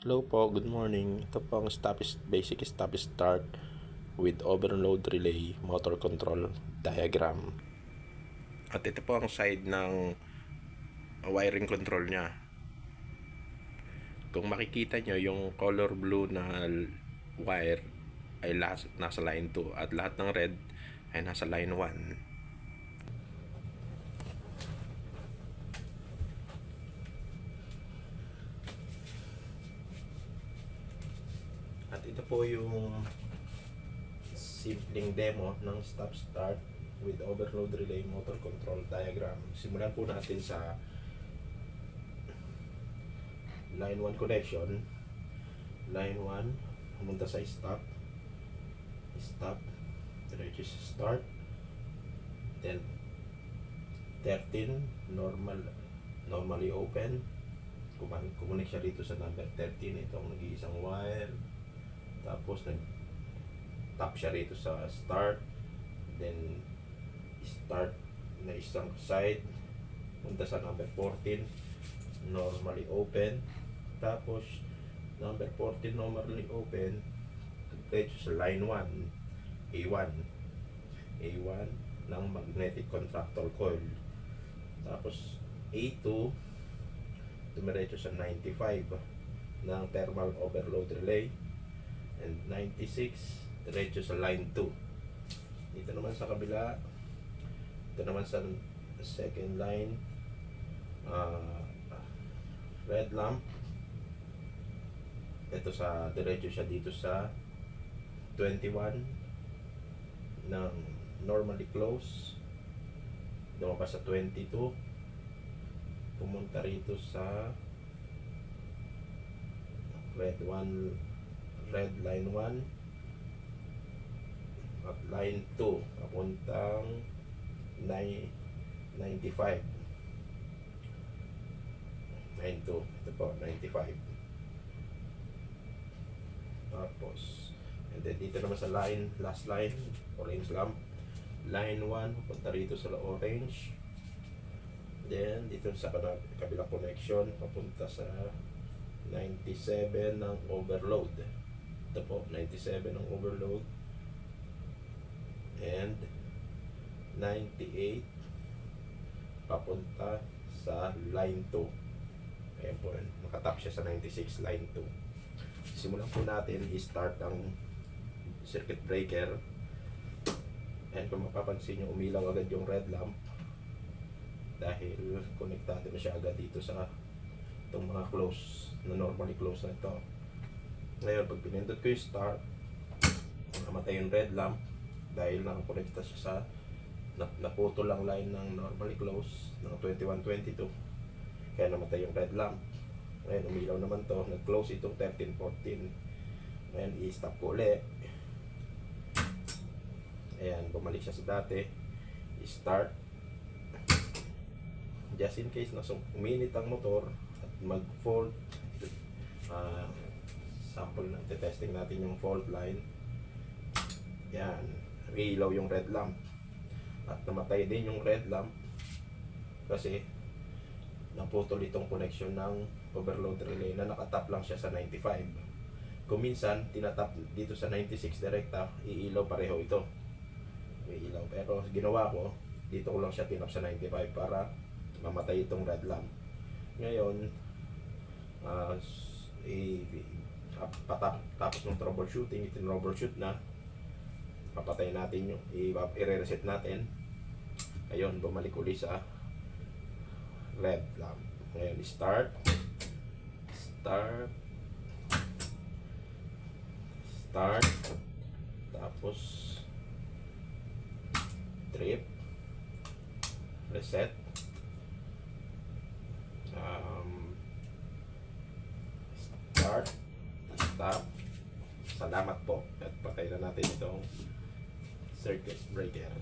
Hello po, good morning. Ito po ang basic stop start with overload relay motor control diagram. At ito po ang side ng wiring control niya. Kung makikita nyo, yung color blue na wire ay nasa line 2 at lahat ng red ay nasa line 1. At ito po yung simpleng demo ng stop start with overload relay motor control diagram. Simulan po natin sa line 1 connection. Line 1 pumunta sa stop, diretso sa start, then 13 normally open, kumunik siya dito sa number 13. Itong nag-iisang wire, tapos nag-tap siya rito sa start, then start na isang side, punta sa number 14 normally open, tapos number 14 normally open, diretso sa line 1 A1 ng magnetic contractor coil, tapos A2 dumiretso sa 95 ng thermal overload relay, and 96 diretso sa line 2. Dito naman sa kabila, ito naman sa second line, red lamp, ito sa diretso siya dito sa 21 ng normally close, lumabas sa 22, pumunta rito sa red line 1 at line 2 papuntang 95. Line 2, ito po 95. Tapos and then dito naman sa last line, orange lamp, line 1 punta rito sa orange, then dito sa kabilang connection papunta sa 97 ng overload. Ito po 97 ng overload, and 98 papunta sa line 2. Ayan po, nakatap siya sa 96 line 2. Simulan po natin i-start ang circuit breaker, and kung mapapansin nyo, umilaw agad yung red lamp dahil konektado na siya agad dito sa itong mga close na normally close na ito. Ngayon, pag pinindot ko yung start, namatay yung red lamp dahil nakakonekta siya sa naputo lang line ng normally close ng 21-22, kaya namatay yung red lamp. Ngayon, umilaw naman to, nag-close itong 13-14. Ngayon, i-stop ko ulit. Ayan, bumalik siya sa dati, i-start. Just in case na uminit ang motor at mag-fault, sample na, testing natin yung fault line. Yan, ilaw yung red lamp at namatay din yung red lamp kasi naputol itong connection ng overload relay na nakatap lang siya sa 95. Kung minsan tinatap dito sa 96 direkta, iilaw pareho ito, may ilaw, pero ginawa ko dito ko lang siya tinap sa 95 para mamatay itong red lamp. Ngayon, tapos ng troubleshooting, itin-troubleshoot na, papatay natin yung i-reset natin. Ayun, bumalik ulit sa red lamp. Ngayon, start, tapos trip, reset, start, stop. Salamat po, at patay na natin itong circuit breaker.